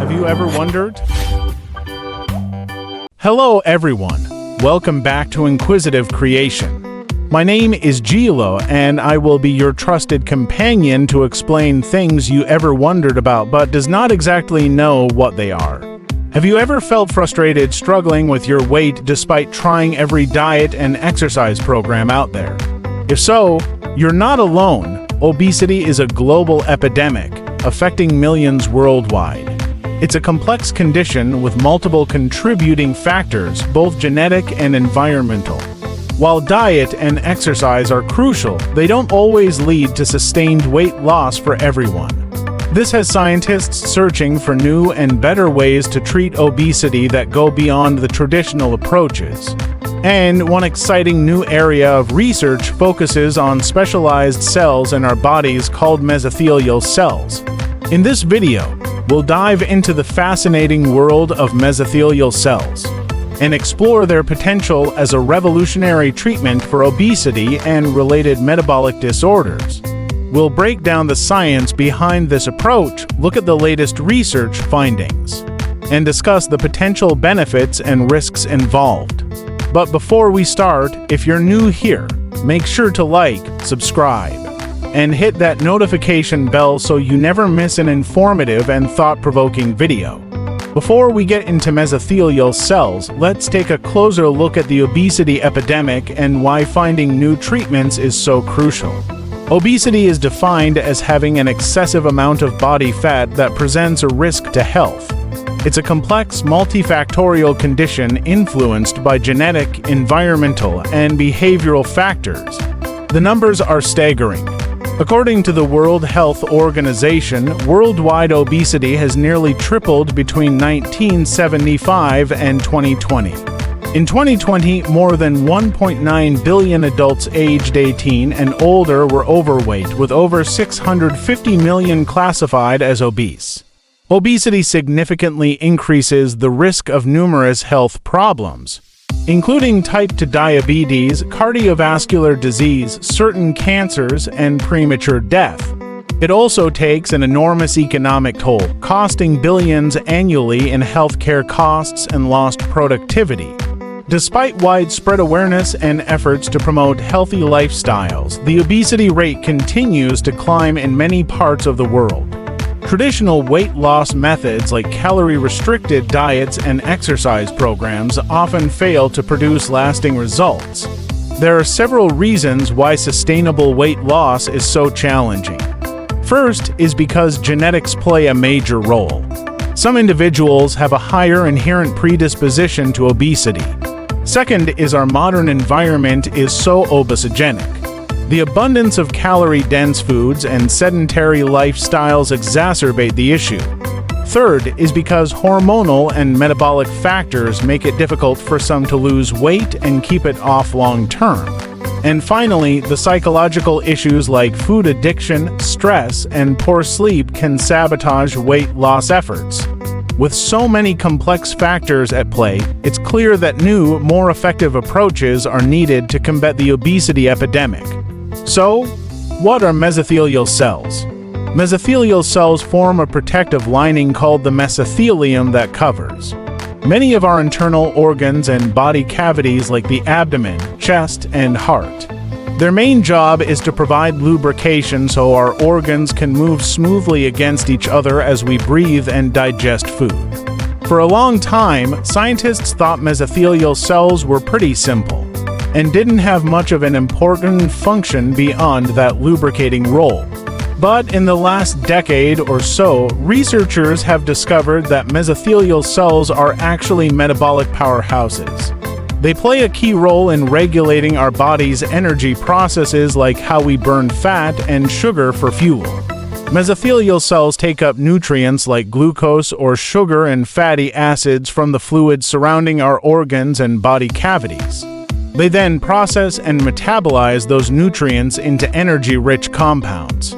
Have you ever wondered? Hello everyone, welcome back to Inquisitive Creation. My name is Gilo and I will be your trusted companion to explain things you ever wondered about but does not exactly know what they are. Have you ever felt frustrated struggling with your weight despite trying every diet and exercise program out there? If so, you're not alone. Obesity is a global epidemic, affecting millions worldwide. It's a complex condition with multiple contributing factors, both genetic and environmental. While diet and exercise are crucial, they don't always lead to sustained weight loss for everyone. This has scientists searching for new and better ways to treat obesity that go beyond the traditional approaches. And one exciting new area of research focuses on specialized cells in our bodies called mesothelial cells. In this video, we'll dive into the fascinating world of mesothelial cells and explore their potential as a revolutionary treatment for obesity and related metabolic disorders. We'll break down the science behind this approach, look at the latest research findings, and discuss the potential benefits and risks involved. But before we start, if you're new here, make sure to like, subscribe, and hit that notification bell so you never miss an informative and thought-provoking video. Before we get into mesothelial cells, let's take a closer look at the obesity epidemic and why finding new treatments is so crucial. Obesity is defined as having an excessive amount of body fat that presents a risk to health. It's a complex, multifactorial condition influenced by genetic, environmental, and behavioral factors. The numbers are staggering. According to the World Health Organization, worldwide obesity has nearly tripled between 1975 and 2020. In 2020, more than 1.9 billion adults aged 18 and older were overweight, with over 650 million classified as obese. Obesity significantly increases the risk of numerous health problems, including type 2 diabetes, cardiovascular disease, certain cancers, and premature death. It also takes an enormous economic toll, costing billions annually in healthcare costs and lost productivity. Despite widespread awareness and efforts to promote healthy lifestyles, the obesity rate continues to climb in many parts of the world. Traditional weight loss methods like calorie-restricted diets and exercise programs often fail to produce lasting results. There are several reasons why sustainable weight loss is so challenging. First is because genetics play a major role. Some individuals have a higher inherent predisposition to obesity. Second is our modern environment is so obesogenic. The abundance of calorie-dense foods and sedentary lifestyles exacerbate the issue. Third is because hormonal and metabolic factors make it difficult for some to lose weight and keep it off long-term. And finally, the psychological issues like food addiction, stress, and poor sleep can sabotage weight loss efforts. With so many complex factors at play, it's clear that new, more effective approaches are needed to combat the obesity epidemic. So, what are mesothelial cells? Mesothelial cells form a protective lining called the mesothelium that covers many of our internal organs and body cavities like the abdomen, chest, and heart. Their main job is to provide lubrication so our organs can move smoothly against each other as we breathe and digest food. For a long time, scientists thought mesothelial cells were pretty simple and didn't have much of an important function beyond that lubricating role. But in the last decade or so, researchers have discovered that mesothelial cells are actually metabolic powerhouses. They play a key role in regulating our body's energy processes like how we burn fat and sugar for fuel. Mesothelial cells take up nutrients like glucose or sugar and fatty acids from the fluids surrounding our organs and body cavities. They then process and metabolize those nutrients into energy-rich compounds.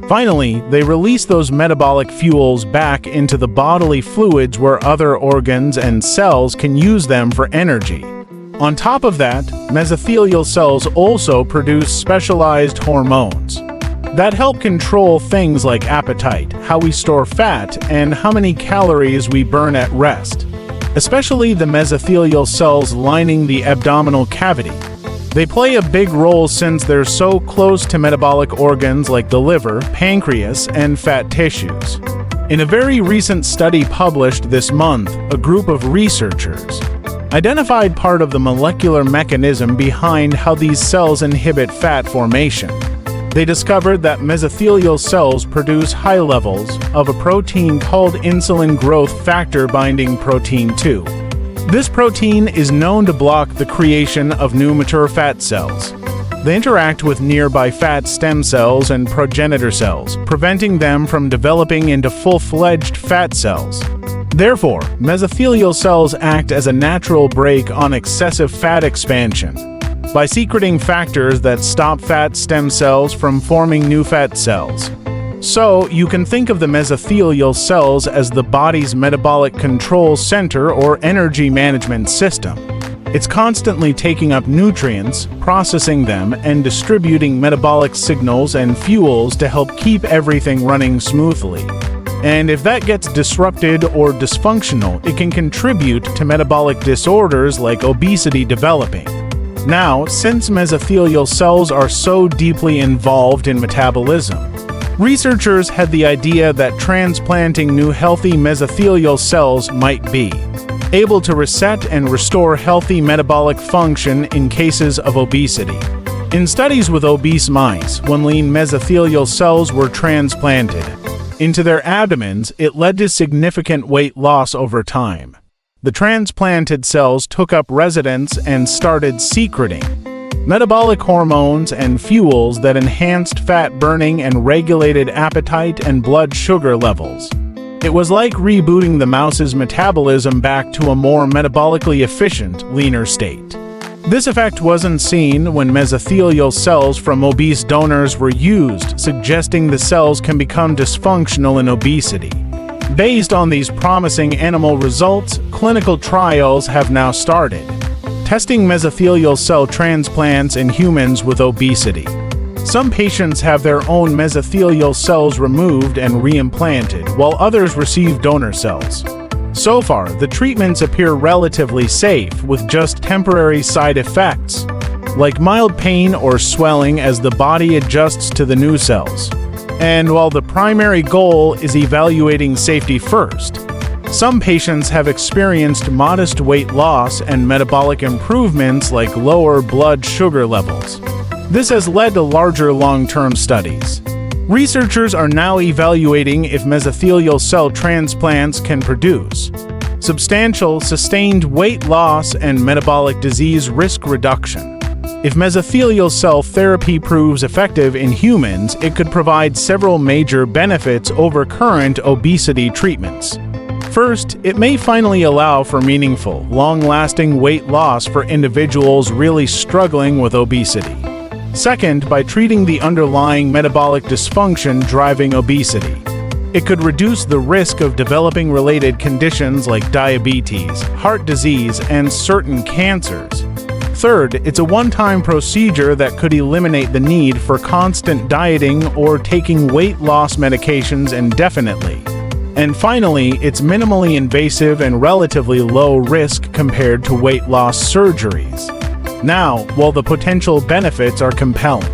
Finally, they release those metabolic fuels back into the bodily fluids where other organs and cells can use them for energy. On top of that, mesothelial cells also produce specialized hormones. that help control things like appetite, how we store fat, and how many calories we burn at rest, especially the mesothelial cells lining the abdominal cavity. They play a big role since they're so close to metabolic organs like the liver, pancreas, and fat tissues. In a very recent study published this month, a group of researchers identified part of the molecular mechanism behind how these cells inhibit fat formation. They discovered that mesothelial cells produce high levels of a protein called insulin growth factor binding protein 2. This protein is known to block the creation of new mature fat cells. They interact with nearby fat stem cells and progenitor cells, preventing them from developing into full-fledged fat cells. Therefore, mesothelial cells act as a natural brake on excessive fat expansion by secreting factors that stop fat stem cells from forming new fat cells. So, you can think of the mesothelial cells as the body's metabolic control center or energy management system. It's constantly taking up nutrients, processing them, and distributing metabolic signals and fuels to help keep everything running smoothly. And if that gets disrupted or dysfunctional, it can contribute to metabolic disorders like obesity developing. Now, since mesothelial cells are so deeply involved in metabolism, researchers had the idea that transplanting new healthy mesothelial cells might be able to reset and restore healthy metabolic function in cases of obesity. In studies with obese mice, when lean mesothelial cells were transplanted into their abdomens, it led to significant weight loss over time. The transplanted cells took up residence and started secreting metabolic hormones and fuels that enhanced fat burning and regulated appetite and blood sugar levels. It was like rebooting the mouse's metabolism back to a more metabolically efficient, leaner state. This effect wasn't seen when mesothelial cells from obese donors were used, suggesting the cells can become dysfunctional in obesity. Based on these promising animal results, clinical trials have now started, testing mesothelial cell transplants in humans with obesity. Some patients have their own mesothelial cells removed and reimplanted, while others receive donor cells. So far, the treatments appear relatively safe, with just temporary side effects, like mild pain or swelling as the body adjusts to the new cells. And while the primary goal is evaluating safety first, some patients have experienced modest weight loss and metabolic improvements like lower blood sugar levels. This has led to larger long-term studies. Researchers are now evaluating if mesothelial cell transplants can produce substantial, sustained weight loss and metabolic disease risk reduction. If mesothelial cell therapy proves effective in humans, it could provide several major benefits over current obesity treatments. First, it may finally allow for meaningful, long-lasting weight loss for individuals really struggling with obesity. Second, by treating the underlying metabolic dysfunction driving obesity, it could reduce the risk of developing related conditions like diabetes, heart disease, and certain cancers. Third, it's a one-time procedure that could eliminate the need for constant dieting or taking weight loss medications indefinitely. And finally, it's minimally invasive and relatively low risk compared to weight loss surgeries. Now, while the potential benefits are compelling,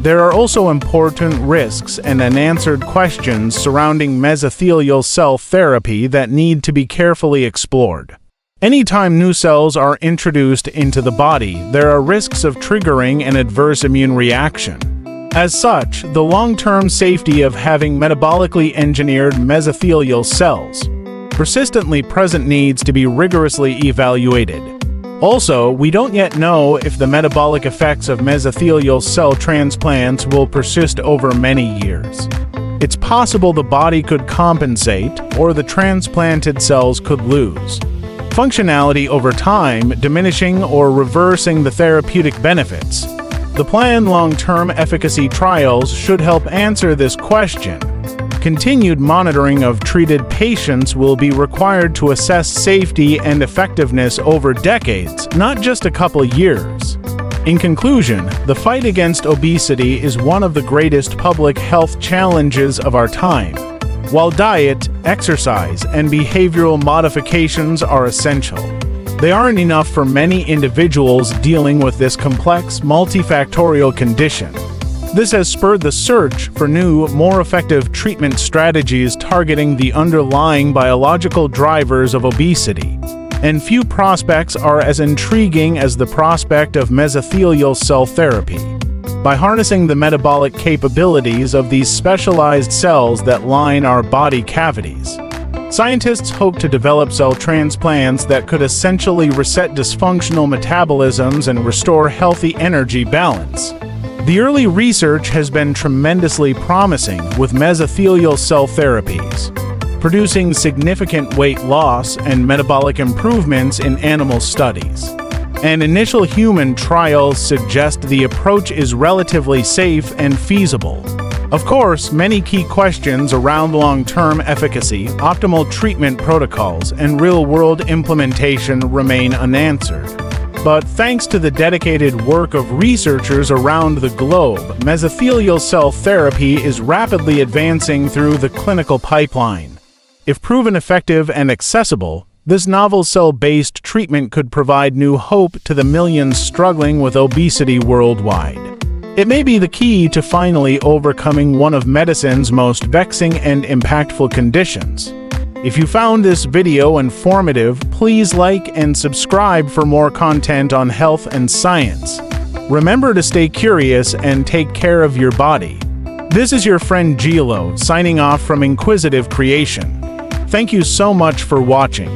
there are also important risks and unanswered questions surrounding mesothelial cell therapy that need to be carefully explored. Anytime new cells are introduced into the body, there are risks of triggering an adverse immune reaction. As such, the long-term safety of having metabolically engineered mesothelial cells persistently present needs to be rigorously evaluated. Also, we don't yet know if the metabolic effects of mesothelial cell transplants will persist over many years. It's possible the body could compensate, or the transplanted cells could lose functionality over time, diminishing or reversing the therapeutic benefits. The planned long-term efficacy trials should help answer this question. Continued monitoring of treated patients will be required to assess safety and effectiveness over decades, not just a couple years. In conclusion, the fight against obesity is one of the greatest public health challenges of our time. While diet, exercise, and behavioral modifications are essential, they aren't enough for many individuals dealing with this complex, multifactorial condition. This has spurred the search for new, more effective treatment strategies targeting the underlying biological drivers of obesity. And few prospects are as intriguing as the prospect of mesothelial cell therapy. By harnessing the metabolic capabilities of these specialized cells that line our body cavities, scientists hope to develop cell transplants that could essentially reset dysfunctional metabolisms and restore healthy energy balance. The early research has been tremendously promising with mesothelial cell therapies, producing significant weight loss and metabolic improvements in animal studies. And initial human trials suggest the approach is relatively safe and feasible. Of course, many key questions around long-term efficacy, optimal treatment protocols, and real-world implementation remain unanswered. But thanks to the dedicated work of researchers around the globe, mesothelial cell therapy is rapidly advancing through the clinical pipeline. If proven effective and accessible, this novel cell-based treatment could provide new hope to the millions struggling with obesity worldwide. It may be the key to finally overcoming one of medicine's most vexing and impactful conditions. If you found this video informative, please like and subscribe for more content on health and science. Remember to stay curious and take care of your body. This is your friend Gilo, signing off from Inquisitive Creation. Thank you so much for watching.